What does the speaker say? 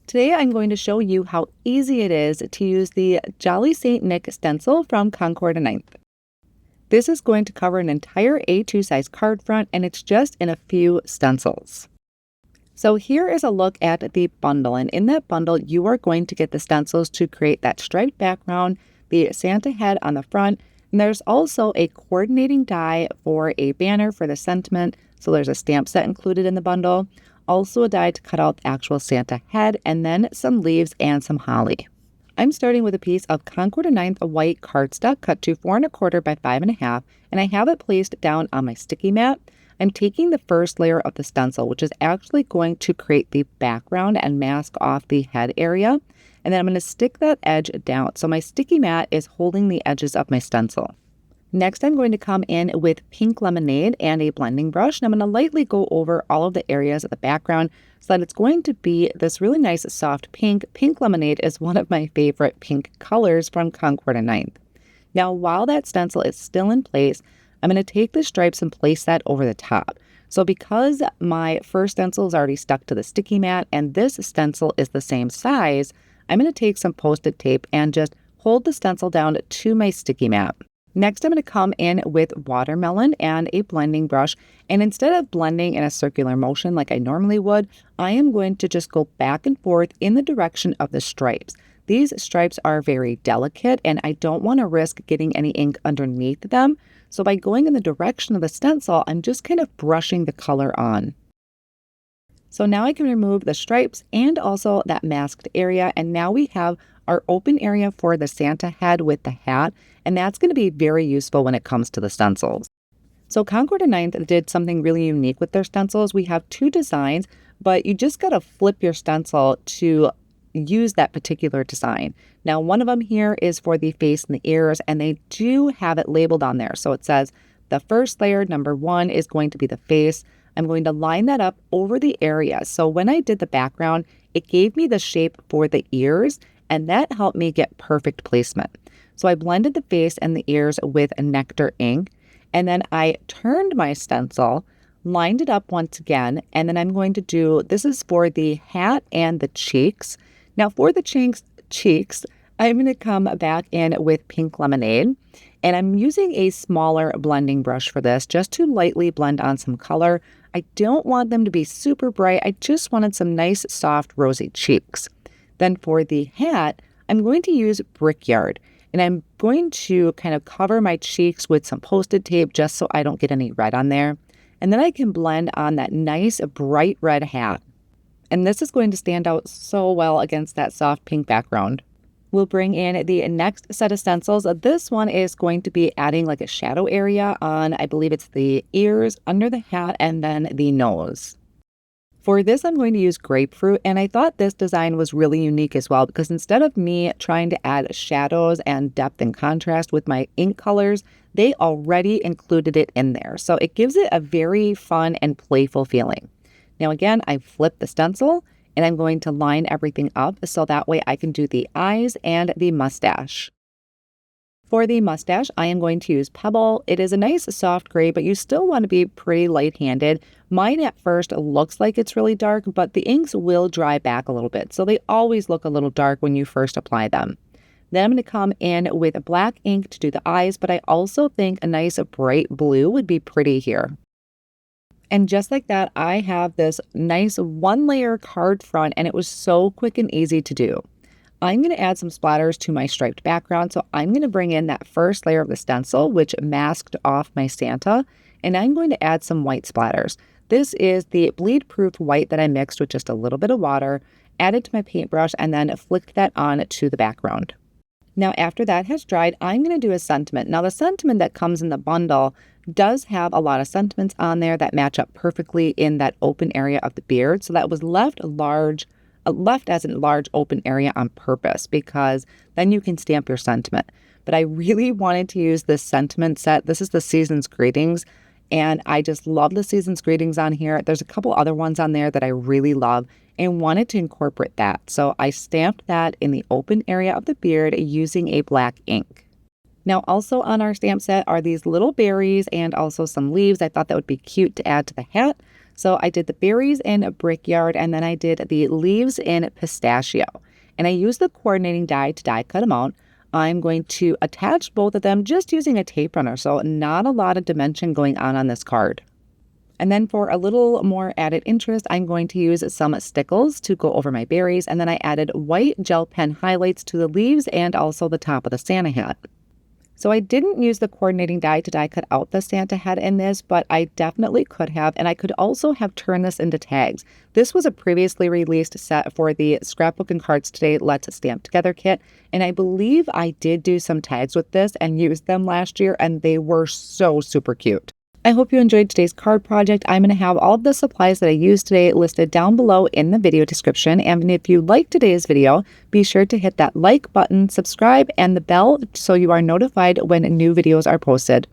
Today I'm going to show you how easy it is to use the Jolly St. Nick stencil from Concord and 9th. This is going to cover an entire A2 size card front, and it's just in a few stencils. So here is a look at the bundle, and in that bundle you are going to get the stencils to create that striped background, the Santa head on the front, and there's also a coordinating die for a banner for the sentiment. So there's a stamp set included in the bundle. Also a die to cut out the actual Santa head, and then some leaves and some holly. I'm starting with a piece of Concord and 9th white cardstock cut to 4 1/4 by 5 1/2, and I have it placed down on my sticky mat. I'm taking the first layer of the stencil, which is actually going to create the background and mask off the head area, and then I'm going to stick that edge down. So my sticky mat is holding the edges of my stencil. Next, I'm going to come in with pink lemonade and a blending brush, and I'm going to lightly go over all of the areas of the background so that it's going to be this really nice soft pink. Pink lemonade is one of my favorite pink colors from Concord and 9th. Now, while that stencil is still in place, I'm going to take the stripes and place that over the top. So because my first stencil is already stuck to the sticky mat and this stencil is the same size, I'm going to take some Post-it tape and just hold the stencil down to my sticky mat. Next, I'm going to come in with watermelon and a blending brush, and instead of blending in a circular motion like I normally would, I am going to just go back and forth in the direction of the stripes. These stripes are very delicate and I don't want to risk getting any ink underneath them, so by going in the direction of the stencil, I'm just kind of brushing the color on. So now I can remove the stripes and also that masked area, and now we have our open area for the Santa head with the hat, and that's going to be very useful when it comes to the stencils. So Concord and 9th did something really unique with their stencils. We have two designs, but you just got to flip your stencil to use that particular design. Now, one of them here is for the face and the ears, and they do have it labeled on there. So it says the first layer, number 1, is going to be the face. I'm going to line that up over the area. So when I did the background, it gave me the shape for the ears, and that helped me get perfect placement. So I blended the face and the ears with a Nectar ink, and then I turned my stencil, lined it up once again, and then I'm going to do, this is for the hat and the cheeks. Now for the cheeks, I'm going to come back in with pink lemonade, and I'm using a smaller blending brush for this just to lightly blend on some color. I don't want them to be super bright. I just wanted some nice, soft, rosy cheeks. Then for the hat, I'm going to use Brickyard, and I'm going to kind of cover my cheeks with some Post-it tape just so I don't get any red on there. And then I can blend on that nice bright red hat. And this is going to stand out so well against that soft pink background. We'll bring in the next set of stencils. This one is going to be adding like a shadow area on, I believe it's the ears, under the hat, and then the nose. For this, I'm going to use Grapefruit, and I thought this design was really unique as well because instead of me trying to add shadows and depth and contrast with my ink colors, they already included it in there. So it gives it a very fun and playful feeling. Now again, I flipped the stencil, and I'm going to line everything up so that way I can do the eyes and the mustache. For the mustache, I am going to use Pebble. It is a nice soft gray, but you still want to be pretty light-handed. Mine at first looks like it's really dark, but the inks will dry back a little bit, so they always look a little dark when you first apply them. Then I'm going to come in with black ink to do the eyes, but I also think a nice bright blue would be pretty here. And just like that, I have this nice 1-layer card front, and it was so quick and easy to do. I'm going to add some splatters to my striped background, so I'm going to bring in that first layer of the stencil, which masked off my Santa, and I'm going to add some white splatters. This is the bleed-proof white that I mixed with just a little bit of water, added to my paintbrush, and then flicked that on to the background. Now, after that has dried, I'm going to do a sentiment. Now, the sentiment that comes in the bundle does have a lot of sentiments on there that match up perfectly in that open area of the beard, so that was left as a large open area on purpose because then you can stamp your sentiment. But I really wanted to use this sentiment set. This is the Season's Greetings, and I just love the Season's Greetings on here. There's a couple other ones on there that I really love and wanted to incorporate that. So I stamped that in the open area of the beard using a black ink. Now also on our stamp set are these little berries and also some leaves. I thought that would be cute to add to the hat. So I did the berries in Brickyard, and then I did the leaves in Pistachio. And I used the coordinating die to die cut them out. I'm going to attach both of them just using a tape runner, so not a lot of dimension going on this card. And then for a little more added interest, I'm going to use some stickles to go over my berries, and then I added white gel pen highlights to the leaves and also the top of the Santa hat. So I didn't use the coordinating die to die cut out the Santa hat in this, but I definitely could have, and I could also have turned this into tags. This was a previously released set for the Scrapbook and Cards Today Let's Stamp Together kit, and I believe I did do some tags with this and used them last year, and they were so super cute. I hope you enjoyed today's card project. I'm going to have all of the supplies that I used today listed down below in the video description. And if you liked today's video, be sure to hit that like button, subscribe, and the bell so you are notified when new videos are posted.